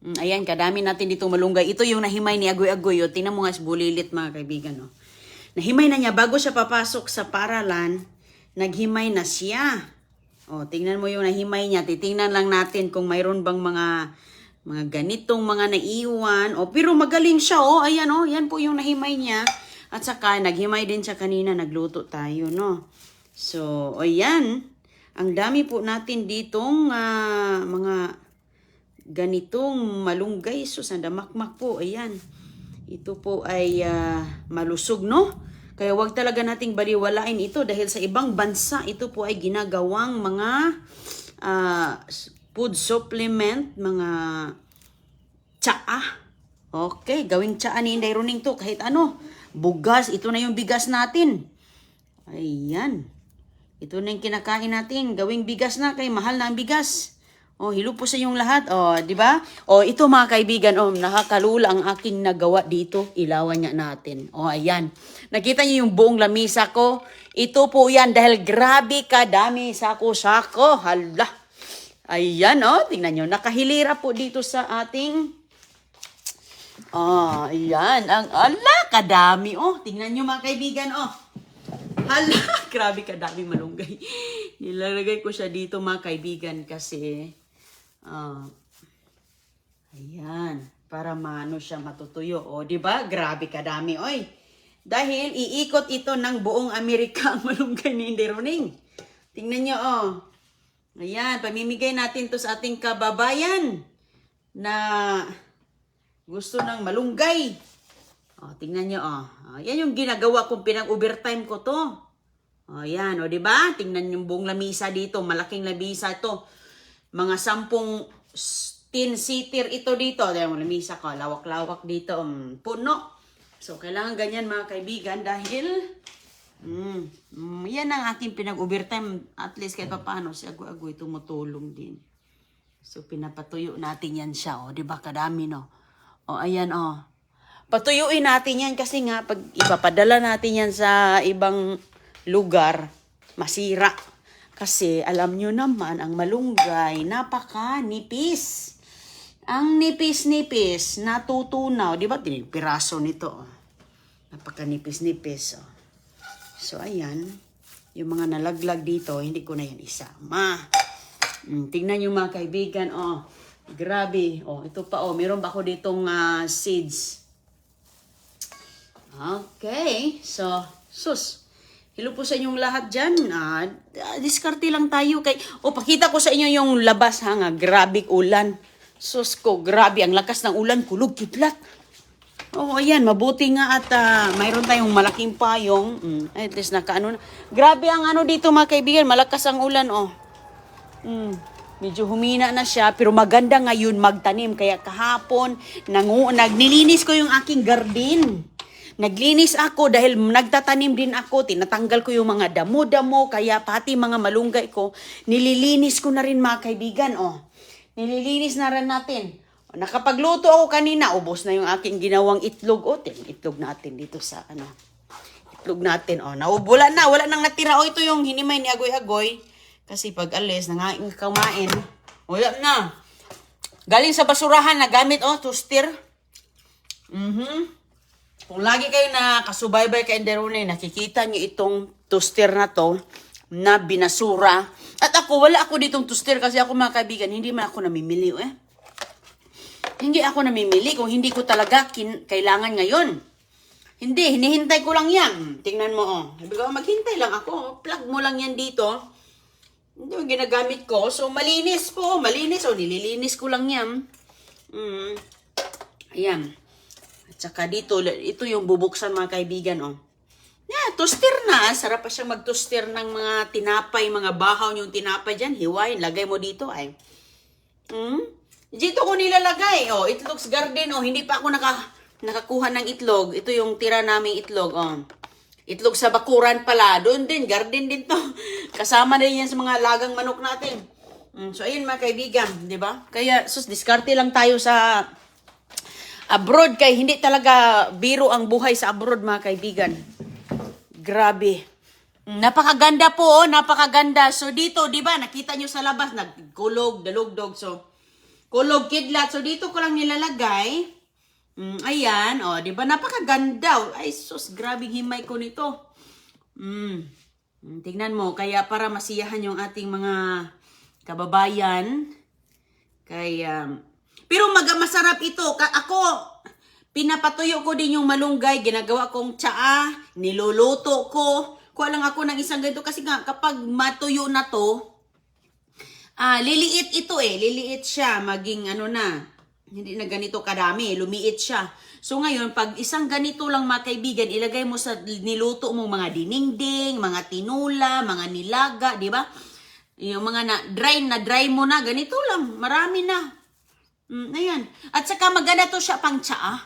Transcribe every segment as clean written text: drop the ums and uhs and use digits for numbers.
Ayan, kadami natin dito malunggay. Ito yung nahimay ni Agoy-Agoy. O, tingnan mo nga, bulilit mga kaibigan. O. Nahimay na niya. Bago siya papasok sa paralan, naghimay na siya. O, tingnan mo yung nahimay niya. Titingnan lang natin kung mayroon bang mga ganitong mga naiwan. O, pero magaling siya. O, ayan o. Yan po yung nahimay niya. At saka, naghimay din siya kanina. Nagluto tayo, no? So, o yan. Ang dami po natin ditong mga ganitong malunggay. So, sandamakmak po. Ayan. Ito po ay malusog, no? Kaya wag talaga nating baliwalain ito dahil sa ibang bansa, ito po ay ginagawang mga food supplement, mga tsaa. Okay, gawing tsaa ni Inday Runing to. Kahit ano, bugas. Ito na yung bigas natin. Ayan. Ito na yung kinakain natin. Gawing bigas na. Kay mahal na ang bigas. Oh, hilo po sa yung lahat. Oh, di ba? Oh, ito mga kaibigan, oh, nakakalula ang aking nagawa dito. Ilawan niya natin. Oh, ayan. Nakita niyo yung buong lamisa ko? Ito po yan dahil grabe kadami sako-sako. Hala. Ayan, oh, tingnan niyo. Nakahilira po dito sa ating ayan. Ala, kadami, oh. Tingnan niyo mga kaibigan, oh. Hala, grabe kadami malunggay. Nilalagay ko siya dito mga kaibigan kasi ayan, para maano siya matutuyo. O, di ba? Grabe kadami, oy. Dahil iikot ito ng buong Amerika ang malunggay ni Inday Runing. Tingnan niyo, oh. Ayan, pamimigay natin to sa ating kababayan na gusto ng malunggay. O, tingnan niyo, oh. Yan yung ginagawa kong pinag-overtime ko to. O, yan, o, di ba? Tingnan yung buong lamisa dito. Malaking lamisa ito. Mga 10 tin-seater ito dito. Dahil lamisa ko, lawak-lawak dito. Puno. So, kailangan ganyan mga kaibigan dahil yan ang aking pinag-overtime. At least kahit paano si Agoy-Agoy tumutulong din. So, pinapatuyo natin yan siya. O, di ba? Kadami, no? O, ayan, o. Patuyuin natin yan kasi nga pag ipapadala natin yan sa ibang lugar, masira. Kasi alam nyo naman, ang malunggay, napaka-nipis. Ang nipis-nipis, natutunaw. Di ba? Piraso nito. Napaka-nipis-nipis. So, ayan. Yung mga nalaglag dito, hindi ko na yan isama. Tingnan nyo mga kaibigan. Oh, grabe. Oh, ito pa. Oh, meron ba ako ditong seeds? Okay, so, sus, hello po sa inyong lahat dyan. Diskarte lang tayo. Pakita ko sa inyo yung labas ha nga. Grabe ulan. Sus ko, grabe. Ang lakas ng ulan. Kulog, kidlat. Oh, ayan, mabuti nga at mayroon tayong malaking payong. At least nakaano na. Grabe ang ano dito mga kaibigan. Malakas ang ulan, oh. Medyo humina na siya, pero maganda ngayon magtanim. Kaya kahapon, nagnilinis ko yung aking garden. Naglinis ako dahil nagtatanim din ako. Tinatanggal ko yung mga damo-damo, kaya pati mga malunggay ko, nililinis ko na rin mga kaibigan. Oh. Nililinis na rin natin. Nakapagluto ako kanina, ubos na yung aking ginawang itlog. Itlog natin dito sa itlog natin. Naubulan na, wala nang natira. Ito yung hinimay ni Agoy-Agoy. Kasi pag alis, nangain kumain. Wala na. Galing sa basurahan, nagamit, toaster. Kung lagi kayo nakasubaybay kay Inday Runing, nakikita niyo itong toaster na to na binasura. At wala ako ditong toaster kasi ako mga kaibigan, hindi man ako namimili. Hindi ako namimili kung hindi ko talaga kailangan ngayon. Hindi, hinihintay ko lang yan. Tingnan mo, Sabi ko, maghintay lang ako. Plug mo lang yan dito. Hindi yung ginagamit ko. So, malinis po. Malinis. Nililinis ko lang yan. Ayan. Tsaka dito, ito yung bubuksan mga kaibigan, toaster na. Sarap pa siyang mag-toaster ng mga tinapay, mga bahaw yung tinapay dyan. Hiwain, lagay mo dito, Dito ko nilalagay, itlog's garden, hindi pa ako nakakuha ng itlog. Ito yung tira naming itlog, Itlog sa bakuran pala. Doon din, garden din to. Kasama din yan sa mga lagang manok natin. So, ayun mga kaibigan, di ba? Kaya, diskarte lang tayo sa abroad kay hindi talaga biro ang buhay sa abroad mga kaibigan. Grabe. Napakaganda po, napakaganda. So dito, 'di ba, nakita nyo sa labas nagkulog, dalugdog. So Kulog kidlat. So, dito ko lang nilalagay. Ayan. O, di ba? Napakaganda. Ay, sus. Grabing himay ko nito. Tingnan mo. Kaya para masiyahan yung ating mga kababayan. Kaya, pero masarap ito. Ako, pinapatuyo ko din yung malunggay. Ginagawa kong tsaa. Niluluto ko. Kuha lang ako ng isang ganito. Kasi nga, kapag matuyo na to, liliit ito eh. Liliit siya. Maging ano na. Hindi na ganito karami. Lumiit siya. So ngayon, pag isang ganito lang mga kaibigan, ilagay mo sa niluto mo mga dinengding, mga tinula, mga nilaga, di ba? Yung mga na dry mo na. Ganito lang. Marami na. Ayan. At saka maganda to siya pang tsaa.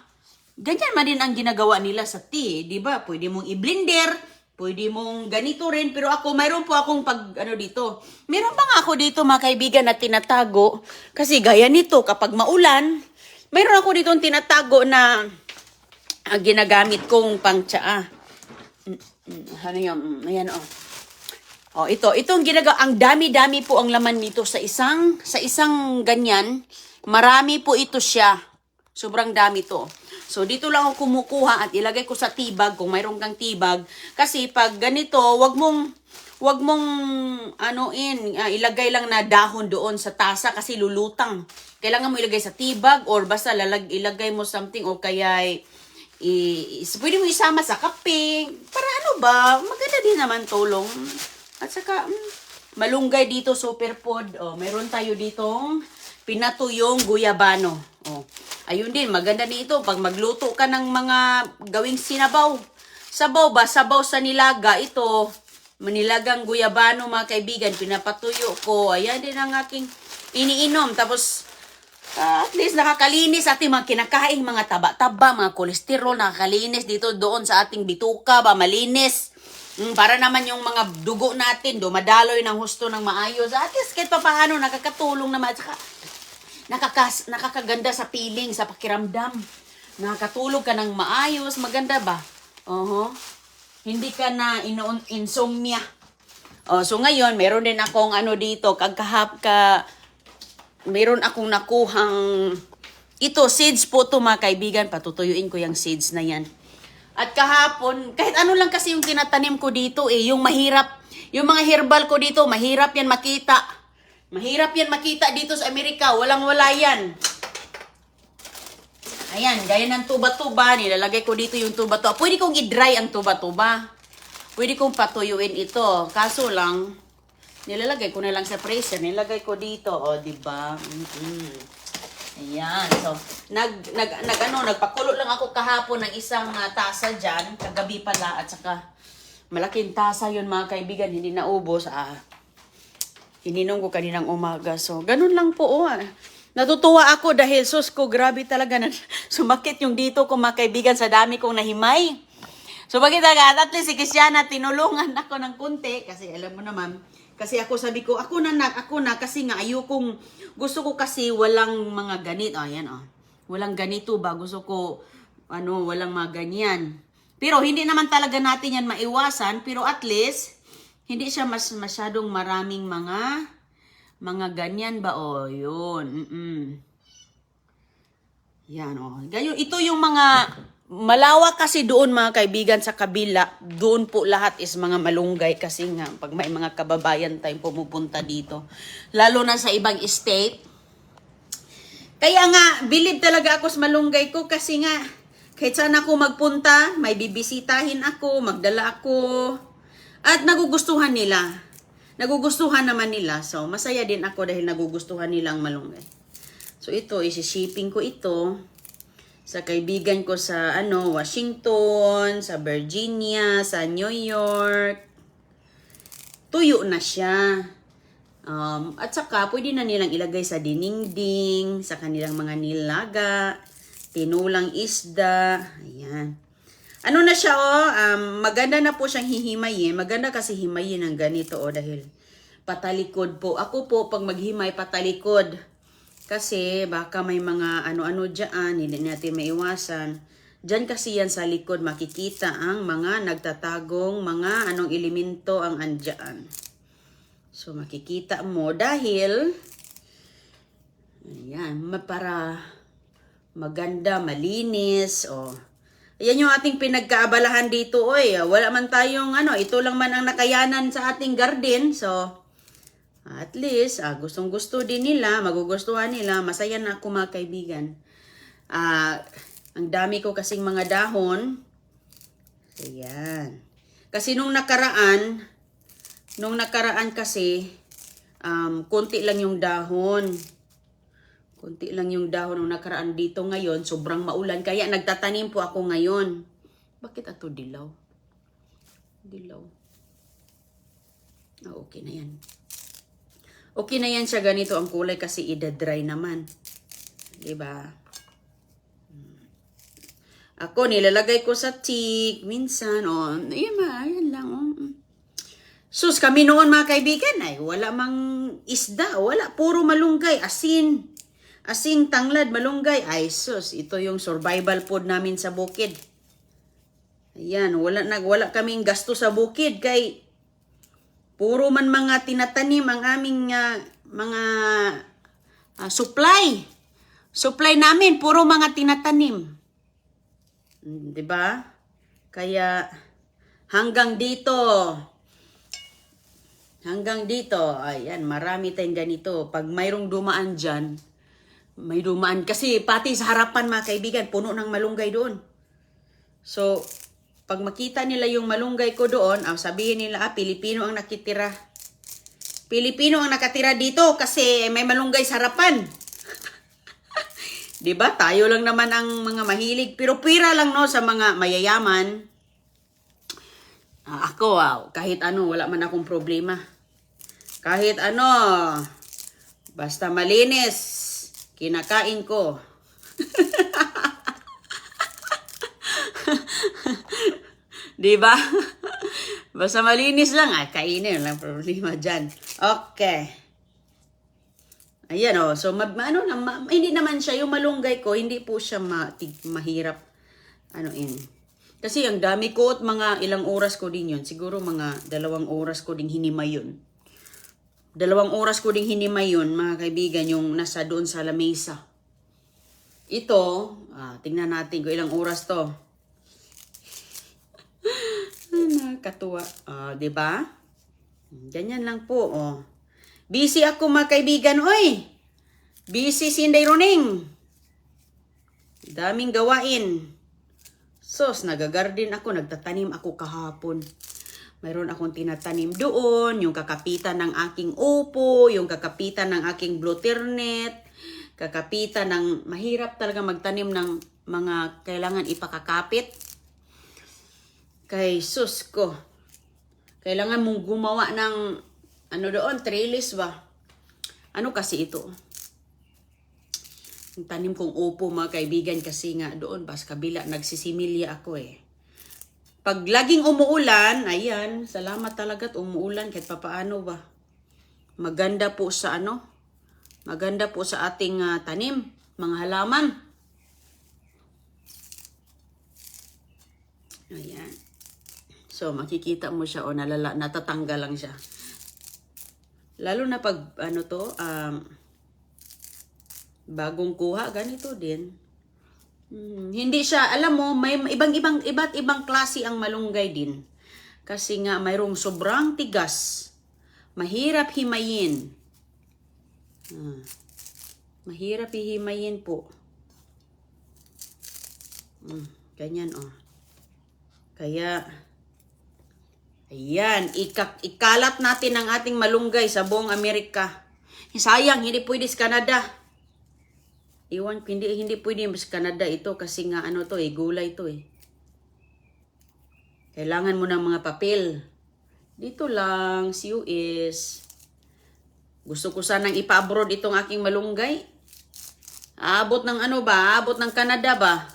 Ganyan man din ang ginagawa nila sa tea. Di ba? Pwede mong i-blender. Pwede mong ganito rin, pero ako, mayroon po akong dito. Meron pa nga ako dito, mga kaibigan, na tinatago. Kasi gaya nito, kapag maulan, mayroon ako dito tinatago na ginagamit kong pangtsaa. Ano yun? Ayan, oh. Itong ginagawa, ang dami-dami po ang laman nito sa isang ganyan. Marami po ito siya. Sobrang dami to. So, dito lang ako kumukuha at ilagay ko sa tibag kung mayroon kang tibag. Kasi pag ganito, wag mong ilagay lang na dahon doon sa tasa kasi lulutang. Kailangan mo ilagay sa tibag or basta ilagay mo something o kaya pwede mo isama sa kape. Para ano ba? Maganda din naman tulong. At saka, malunggay dito, superfood. Mayroon tayo ditong pinatuyong guyabano. Ayun din, maganda nito. Pag magluto ka ng mga gawing sinabaw. Sabaw sa nilaga. Ito, manilagang guyabano mga kaibigan. Pinapatuyo ko. Ayan din ang aking iniinom. Tapos, at least nakakalinis ating mga kinakaing mga taba-taba, mga kolesterol, nakakalinis dito doon sa ating bituka ba, malinis. Para naman yung mga dugo natin, dumadaloy ng husto ng maayos. At least kahit pa paano, nakakatulong naman. At saka, nakakaganda sa feeling, sa pakiramdam. Nakakatulog ka ng maayos, maganda ba? Hindi ka na insomnia. So ngayon, meron din akong dito, meron akong nakuhang, ito, seeds po to mga kaibigan, patutuyuin ko yung seeds na yan. At kahapon, kahit ano lang kasi yung tinatanim ko dito yung mahirap, yung mga herbal ko dito, mahirap yan makita. Mahirap yan makita dito sa Amerika. Walang-wala yan. Ayan, gaya ng tuba-tuba. Nilalagay ko dito yung tuba-tuba. Pwede kong i-dry ang tuba-tuba. Pwede kong patuyuin ito. Kaso lang, nilalagay ko na lang sa freezer. Nilagay ko dito. Diba? Ayan. So, nagpakulo lang ako kahapon ng isang tasa dyan. Kagabi pala. At saka, malaking tasa yun mga kaibigan. Hindi naubos. Ininom ko kaninang umaga. So, ganun lang po. Natutuwa ako dahil sus ko, grabe talaga na sumakit yung dito ko mga kaibigan sa dami kong nahimay. So, bakit at least si Christiana, tinulungan ako ng kunti. Kasi alam mo naman, kasi ako sabi ko, ako na, kasi nga gusto ko kasi walang mga ganito. Ayan, walang ganito ba? Gusto ko, walang mga ganyan. Pero hindi naman talaga natin yan maiwasan. Pero at least, hindi siya masyadong maraming mga ganyan ba? Yun. Yan, Ganyan, ito yung mga malawak kasi doon mga kaibigan sa kabila. Doon po lahat is mga malunggay kasi nga pag may mga kababayan tayong pumupunta dito. Lalo na sa ibang state. Kaya nga, believe talaga ako sa malunggay ko kasi nga kahit saan ako magpunta, may bibisitahin ako, magdala ako. At nagugustuhan nila. Nagugustuhan naman nila. So, masaya din ako dahil nagugustuhan nila ang malunggay. So, ito, isi-shipping ko ito sa kaibigan ko sa Washington, sa Virginia, sa New York. Tuyo na siya. At saka, pwede na nilang ilagay sa dinengding, sa kanilang mga nilaga, tinulang isda. Ayan. Ano na siya, maganda na po siyang hihimayin. Maganda kasi himayin ng ganito, dahil patalikod po. Ako po, pag maghimay, patalikod. Kasi baka may mga ano-ano dyan, hindi natin maiwasan. Dyan kasi yan sa likod, makikita ang mga nagtatagong mga elemento ang andyan. So, makikita mo dahil Ayan, para maganda, malinis, Ayan yung ating pinagkaabalahan dito, oy. Wala man tayong ito lang man ang nakayanan sa ating garden. So, at least, gustong-gusto din nila, magugustuhan nila, masaya na ako mga kaibigan. Ang dami ko kasing mga dahon. Ayan. Kasi nung nakaraan kasi, konti lang yung dahon. Konti lang yung dahon nung nakaraan dito ngayon. Sobrang maulan. Kaya nagtatanim po ako ngayon. Bakit ato dilaw? Dilaw. Okay na yan. Okay na yan siya ganito ang kulay kasi ida-dry naman. Diba? Ako nilalagay ko sa tik. Minsan, ayan lang. Sus, kami noon mga kaibigan ay wala mang isda. Wala, puro malunggay. Asin, tanglad, malunggay. Ay, sus, ito yung survival food namin sa bukid. Ayan, wala kaming gasto sa bukid kay puro man mga tinatanim ang aming mga supply. Supply namin, puro mga tinatanim. 'Di ba? Kaya hanggang dito, ayan, marami tayong ganito. Pag mayroong dumaan dyan, may dumaan. Kasi pati sa harapan mga kaibigan, puno ng malunggay doon. So, pag makita nila yung malunggay ko doon, sabihin nila, Pilipino ang nakitira. Pilipino ang nakatira dito kasi may malunggay sa harapan. 'Di ba? Tayo lang naman ang mga mahilig. Pero pira lang no sa mga mayayaman. Ako, kahit wala man akong problema. Kahit basta malinis. Kinakain ko. Diba? Basta malinis lang, kainin. Walang problema dyan. Okay. Ayan so hindi naman siya, yung malunggay ko, hindi po siya mahirap, Kasi ang dami ko at mga ilang oras ko din yun. Siguro mga 2 oras ko ding hinimay yun. 2 oras ko ding hinimay yun, mga kaibigan, yung nasa doon sa lamesa. Ito, tingnan natin kung ilang oras to. Nakakatuwa. Diba? Ganyan lang po, Busy ako mga kaibigan, oy! Busy si Inday Roning. Daming gawain. Sos, nagagarden ako, nagtatanim ako kahapon. Mayroon akong tinatanim doon, yung kakapitan ng aking upo, yung kakapitan ng aking blueternet, kakapitan ng, mahirap talaga magtanim ng mga kailangan ipakakapit. Kay sus ko, kailangan mong gumawa ng, doon, trellis ba? Ano kasi ito? Yung tanim kong upo mga kaibigan kasi nga doon, bas kabila, nagsisimilya ako Pag laging umuulan, ayan, salamat talaga at umuulan kahit papaano ba. Maganda po sa maganda po sa ating tanim, mga halaman. Ayan. So, makikita mo siya natatanggal lang siya. Lalo na pag, bagong kuha, ganito din. Hindi siya, alam mo, may iba't ibang klase ang malunggay din. Kasi nga, mayroong sobrang tigas. Mahirap himayin. Mahirap hihimayin po. Ganyan, Kaya, ayan, ikalat natin ang ating malunggay sa buong Amerika. Sayang, hindi pwede sa Canada. Iwan, hindi pwede sa Canada ito kasi nga gulay to Kailangan mo ng mga papel. Dito lang, sa US. Gusto ko sanang ipa-abroad itong aking malunggay. Aabot ng aabot ng Canada ba?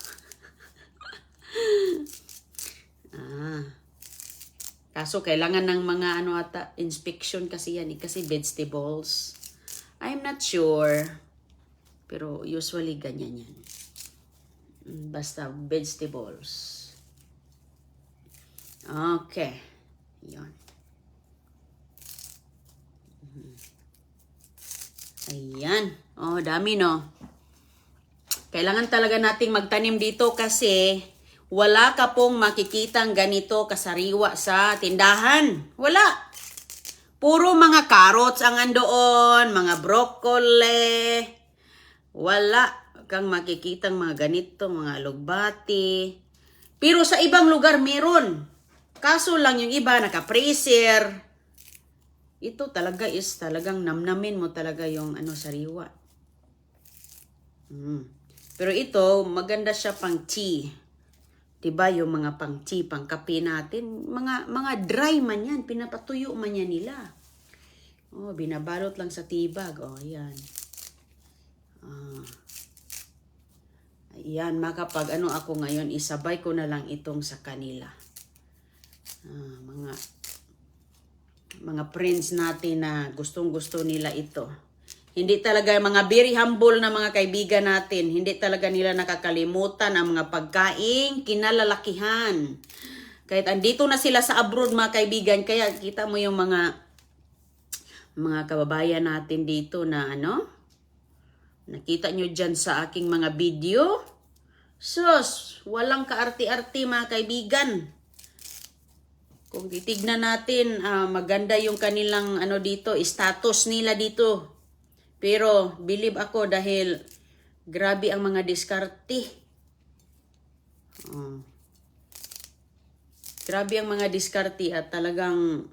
Kaso kailangan ng mga inspection kasi yan kasi vegetables. I'm not sure. Pero usually ganyan yan. Basta vegetables. Okay. Yan. Ayan. Oh, dami no. Kailangan talaga nating magtanim dito kasi wala ka pong makikitang ganito kasariwa sa tindahan. Wala. Puro mga carrots ang andoon, mga broccoli. Wala kang makikitang mga ganito, mga alugbati. Pero sa ibang lugar meron. Kaso lang yung iba naka-freezer. Ito talaga is talagang namnamin mo talaga yung sariwa. Pero ito, maganda siya pang tea. Diba yung mga pang tea, pang kape natin, mga dry man yan, pinapatuyo man yan nila. Oh, binabalot lang sa tibag. Oh, ayan. Ayan, makapag ako ngayon, isabay ko na lang itong sa kanila. Mga friends natin na gustong-gusto nila ito. Hindi talaga mga very humble na mga kaibigan natin. Hindi talaga nila nakakalimutan ang mga pagkaing kinalalakihan. Kahit andito na sila sa abroad mga kaibigan, kaya kita mo yung mga kababayan natin dito na nakita nyo dyan sa aking mga video. Sus, walang kaarti-arti mga kaibigan. Kung titignan natin, maganda yung kanilang dito, status nila dito. Pero believe ako dahil grabe ang mga diskarte. Grabe ang mga diskarte at talagang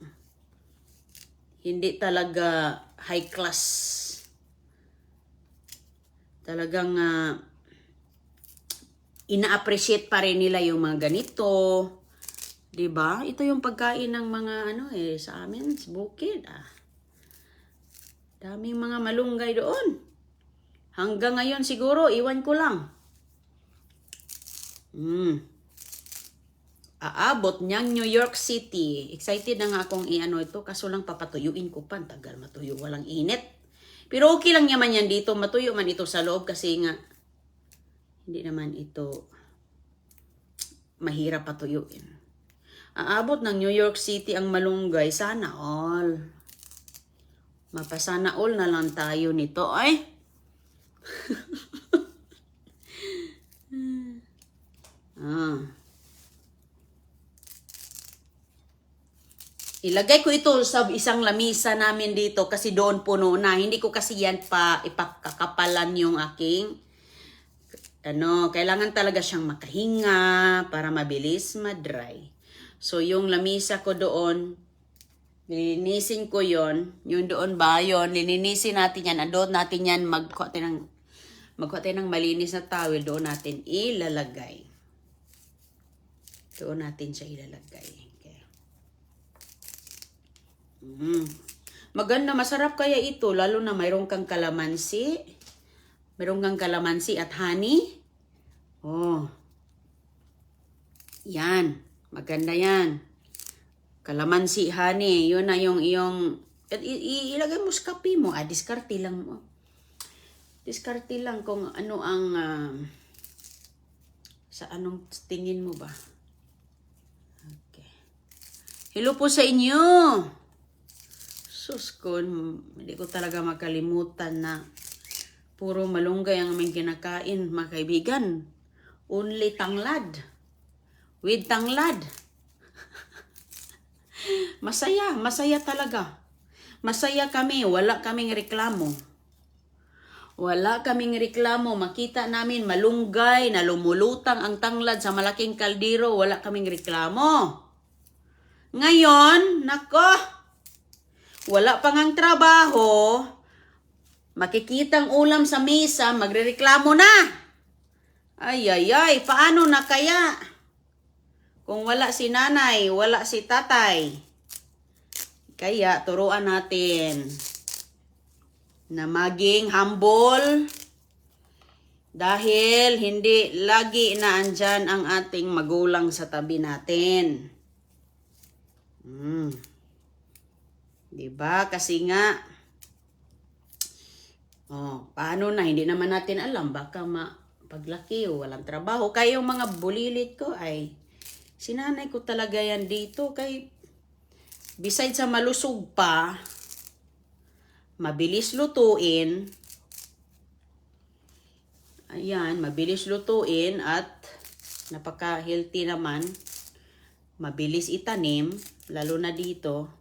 hindi talaga high class. Talagang ina-appreciate pa rin nila yung mga ganito. Diba? Ito yung pagkain ng mga sa amin, sa bukid. Daming mga malunggay doon. Hanggang ngayon siguro, iwan ko lang. Aabot niyang New York City. Excited na nga akong ito. Kaso lang papatuyuin ko pa. Tagal matuyo. Walang init. Pero okay lang naman yan dito. Matuyo man ito sa loob kasi nga hindi naman ito mahirap patuyuin. Aabot ng New York City ang malunggay. Sana all. Mapasana all na lang tayo nito. Ay! Ilagay ko ito sa isang lamisa namin dito kasi doon puno na. Hindi ko kasi yan pa ipakakapalan yung aking kailangan talaga siyang makahinga para mabilis ma-dry. So yung lamisa ko doon, lilinisin ko yon. Yung doon ba yon, lilinisin natin yan. Doon natin yan magkuha tayo ng malinis na towel. Doon natin ilalagay. Doon natin siya ilalagay. Okay. Maganda, masarap kaya ito. Lalo na mayroon kang kalamansi. Mayroon kang kalamansi at honey. Oh. Yan. Maganda yan. Kalamansi, honey. Yun na yung iyong ilagay mo sa kape mo. Diskarte lang mo. Diskarte lang kung ano ang sa anong tingin mo ba. Okay. Hello po sa inyo. Sus ko, hindi ko talaga makalimutan na puro malunggay ang aming kinakain, mga kaibigan. Only tanglad. With tanglad. Masaya talaga. Masaya kami, wala kaming reklamo. Wala kaming reklamo, makita namin malunggay na lumulutang ang tanglad sa malaking kaldero, wala kaming reklamo. Ngayon, nako, wala pang ang trabaho, makikitang ulam sa mesa, magrereklamo na. Ay, paano na kaya? Kung wala si nanay, wala si tatay. Kaya turuan natin na maging humble dahil hindi lagi na andyan ang ating magulang sa tabi natin. Diba? Kasi nga, paano na? Hindi naman natin alam. Baka paglaki o walang trabaho. Kaya yung mga bulilit ko ay sinanay ko talaga yan dito. Kay besides sa malusog pa, mabilis lutuin. Ayan, mabilis lutuin at napaka-healthy naman. Mabilis itanim, lalo na dito.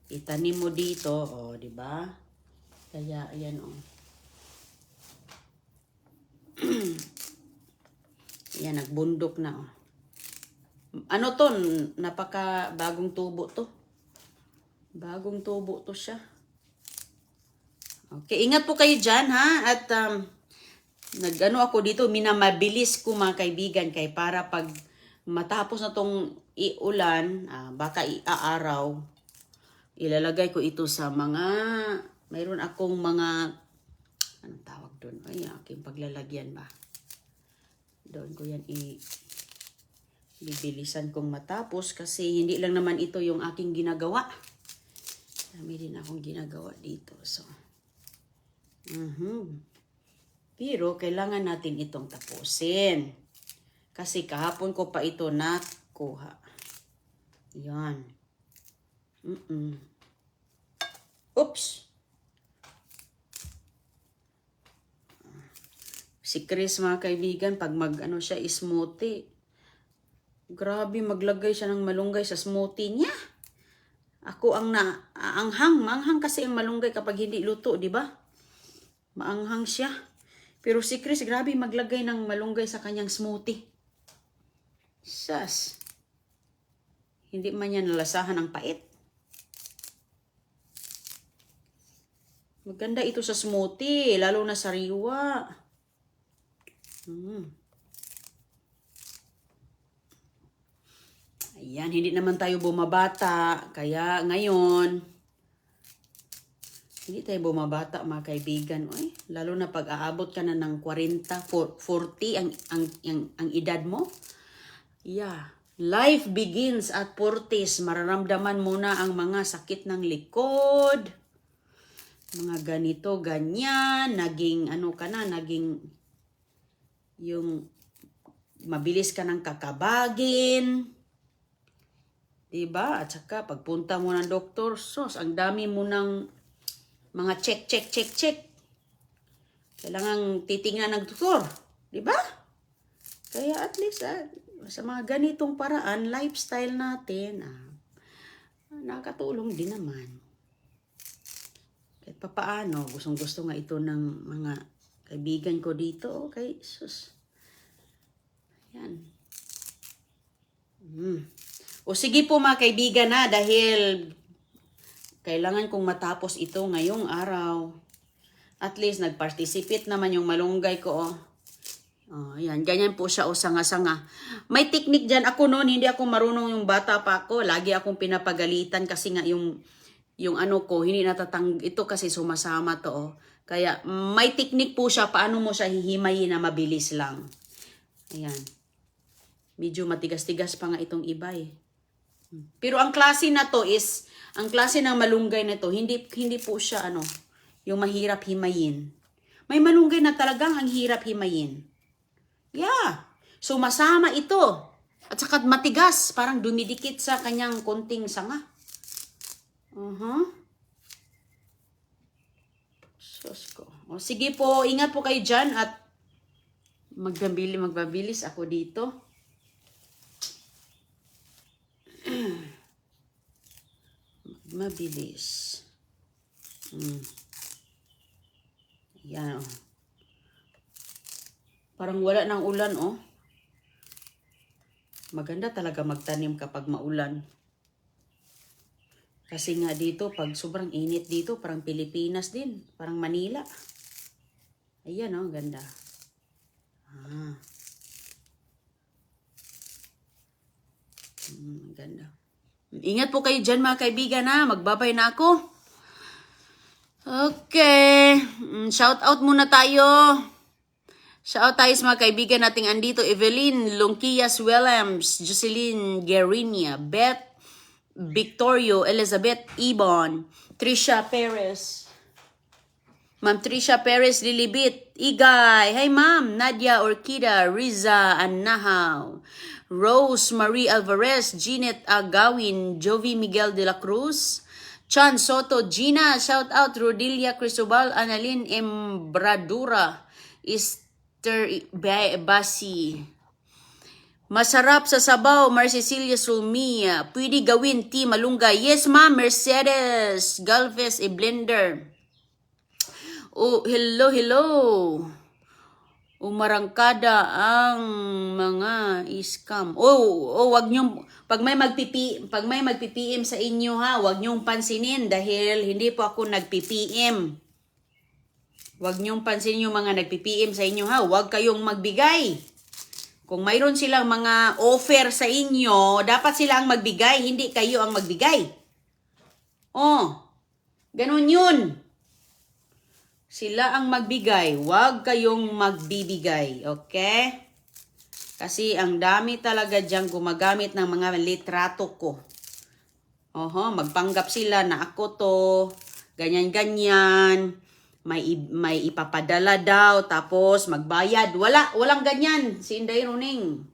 Itanim mo dito, oh, di ba? Kaya ayan oh. Ayan, nagbundok na oh. Ano to? Napaka bagong tubo to. Bagong tubo to siya. Okay, ingat po kayo dyan ha. At nag-ano ako dito, minamabilis ko mga kaibigan kay para pag matapos na tong iulan, baka iaaraw, ilalagay ko ito sa mga, mayroon akong mga, anong tawag doon? Ay, aking paglalagyan ba? Doon ko yan bibilisan kong matapos kasi hindi lang naman ito yung aking ginagawa. Dami din akong ginagawa dito. So, pero kailangan natin itong tapusin. Kasi kahapon ko pa ito nakuha. Yan. Oops! Si Chris mga kaibigan, pag mag-ano siya, smoothie. Grabe, maglagay siya ng malunggay sa smoothie niya. Ako ang naanghang. Maanghang kasi ang malunggay kapag hindi luto, di ba? Maanghang siya. Pero si Chris, grabe maglagay ng malunggay sa kanyang smoothie. Sas. Hindi man niya nalasahan ang pait. Maganda ito sa smoothie, lalo na sariwa. Ayan, hindi naman tayo bumabata. Kaya ngayon, hindi tayo bumabata mga kaibigan. Oy, lalo na pag aabot ka na ng 40, 40 ang edad mo. Yeah. Life begins at 40s. Mararamdaman mo na ang mga sakit ng likod. Mga ganito, ganyan. Naging, ano ka na, naging, yung, mabilis ka ng kakabagin. Diba? At saka, pagpunta mo ng doktor, sos, ang dami mo ng mga check. Kailangang titingnan ng doktor. Diba? Kaya at least, sa mga ganitong paraan, lifestyle natin, nakatulong din naman. Kahit papaano, gustong-gusto nga ito ng mga kaibigan ko dito. Okay, sus. Ayan. O sige po mga kaibigan na, dahil kailangan kong matapos ito ngayong araw. At least nag-participate naman yung malunggay ko. Ayan, ganyan po siya o sanga-sanga. May technique dyan. Ako noon, hindi ako marunong yung bata pa ako. Lagi akong pinapagalitan kasi nga yung ano ko, hindi natatang, ito kasi sumasama to. Kaya may technique po siya, paano mo siya hihimayin na mabilis lang. Ayan. Medyo matigas-tigas pa nga itong iba eh. Pero ang klase na to is, ang klase ng malunggay na to, hindi po siya yung mahirap himayin. May malunggay na talagang ang hirap himayin. Yeah. Sumasama ito. At saka matigas, parang dumidikit sa kanyang konting sanga. Sus ko. O, sige po, ingat po kayo dyan at magbabilis ako dito. Mabilis. Yan oh. Parang wala ng ulan oh. Maganda talaga magtanim kapag maulan. Kasi nga dito, pag sobrang init dito, parang Pilipinas din. Parang Manila. Ayan oh, ganda. Ganda. Ingat po kayo dyan mga kaibigan ha. Magbabay na ako. Okay. Shout out muna tayo. Shout out tayo sa mga kaibigan nating andito. Evelyn Lonquillas Williams, Jocelyn Guerinia, Beth Victorio, Elizabeth Ibon, Trisha Perez, Ma'am Trisha Perez Lilibit, Igay, hi Ma'am, Nadia Orquida, Riza Anahaw, Rose Marie Alvarez, Jeanette Agawin, Jovi Miguel de la Cruz, Chan Soto, Gina, shout out. Rodilia Cristobal, Annalyn Embradura, Esther Basi. Masarap sa sabaw, Marcecilia Sulmia. Pwede gawin tea malunggay. Yes, ma'am. Mercedes Galvez, blender. Oh, hello. Umarangkada ang mga scam. Wag niyo pag may mag-PPM sa inyo ha, wag niyo pansinin dahil hindi po ako nag-PPM. Wag niyo pansinin yung mga nag-PPM sa inyo ha, wag kayong magbigay. Kung mayroon silang mga offer sa inyo, dapat sila ang magbigay, hindi kayo ang magbigay. Oh, ganun yun. Sila ang magbigay, wag kayong magbibigay, okay? Kasi ang dami talaga diyang gumagamit ng mga litrato ko. Magpanggap sila na ako to, ganyan-ganyan, may ipapadala daw, tapos magbayad. Walang ganyan, si Inday Runing.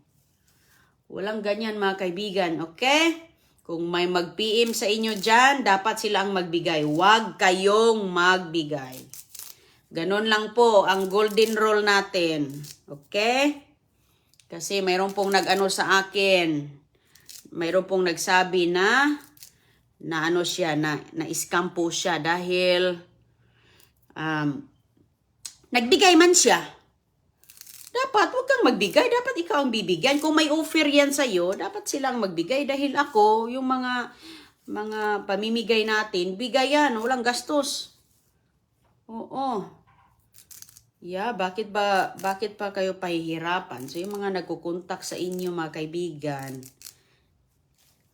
Walang ganyan mga kaibigan, okay? Kung may mag-PM sa inyo dyan, dapat sila ang magbigay, wag kayong magbigay. Ganon lang po ang golden rule natin. Okay? Kasi mayroon pong nag-ano sa akin. Mayroon pong nagsabi na ano siya, na scam po siya dahil nagbigay man siya. Dapat huwag kang magbigay. Dapat ikaw ang bibigyan. Kung may offer yan sa'yo, dapat silang magbigay. Dahil ako, yung mga pamimigay natin, bigayan. Walang gastos. Oo. Yeah, bakit pa kayo pahihirapan? So, yung mga nagkukontak sa inyo, mga kaibigan,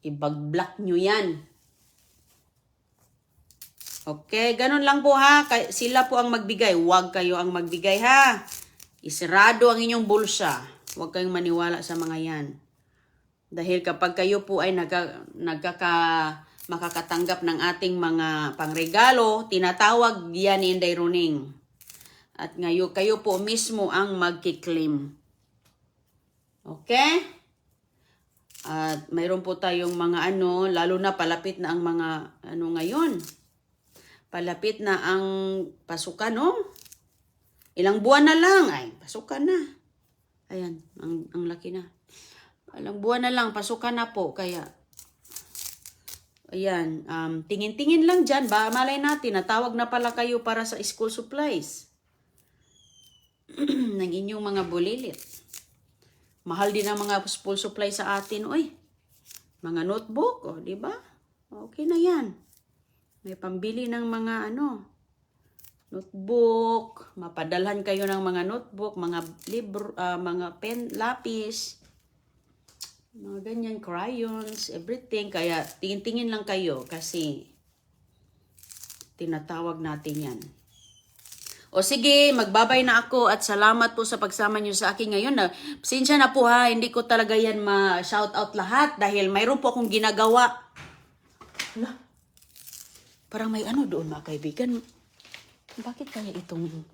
ibag-block nyo yan. Okay, ganun lang po ha. Sila po ang magbigay. Huwag kayo ang magbigay ha. Isarado ang inyong bulsa. Huwag kayong maniwala sa mga yan. Dahil kapag kayo po ay makakatanggap ng ating mga pangregalo, tinatawag yan ni Inday Runing. At ngayon, kayo po mismo ang magkiklaim. Okay? At mayroon po tayong mga lalo na palapit na ang mga ngayon. Palapit na ang pasukan, Ilang buwan na lang, ay, pasukan na. Ayan, ang laki na. Ilang buwan na lang, pasukan na po. Kaya, ayan, tingin-tingin lang dyan. Malay natin, natawag na pala kayo para sa school supplies. Ng inyong mga bulilit. Mahal din ang mga school supply sa atin, Mga notebook, di ba? Okay na yan. May pambili ng mga notebook, mapadalhan kayo ng mga notebook, mga libro, mga pen, lapis, mga ganyan, crayons, everything. Kaya tingin-tingin lang kayo kasi tinatawag natin yan. O sige, magbabay na ako at salamat po sa pagsama nyo sa akin ngayon. Pasensya na po ha, hindi ko talaga yan ma-shout out lahat dahil mayroon po akong ginagawa. Hala, parang may doon mga kaibigan. Bakit kaya itong... Ano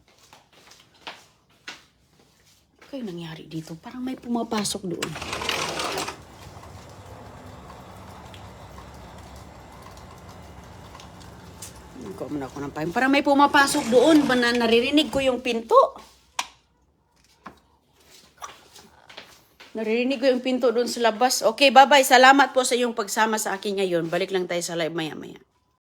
kaya nangyari dito? Parang may pumapasok doon. Nagkaw mo na ako ng payong. Parang may pumapasok doon. Naririnig ko yung pinto. Naririnig ko yung pinto doon sa labas. Okay, bye-bye. Salamat po sa iyong pagsama sa akin ngayon. Balik lang tayo sa live maya-maya.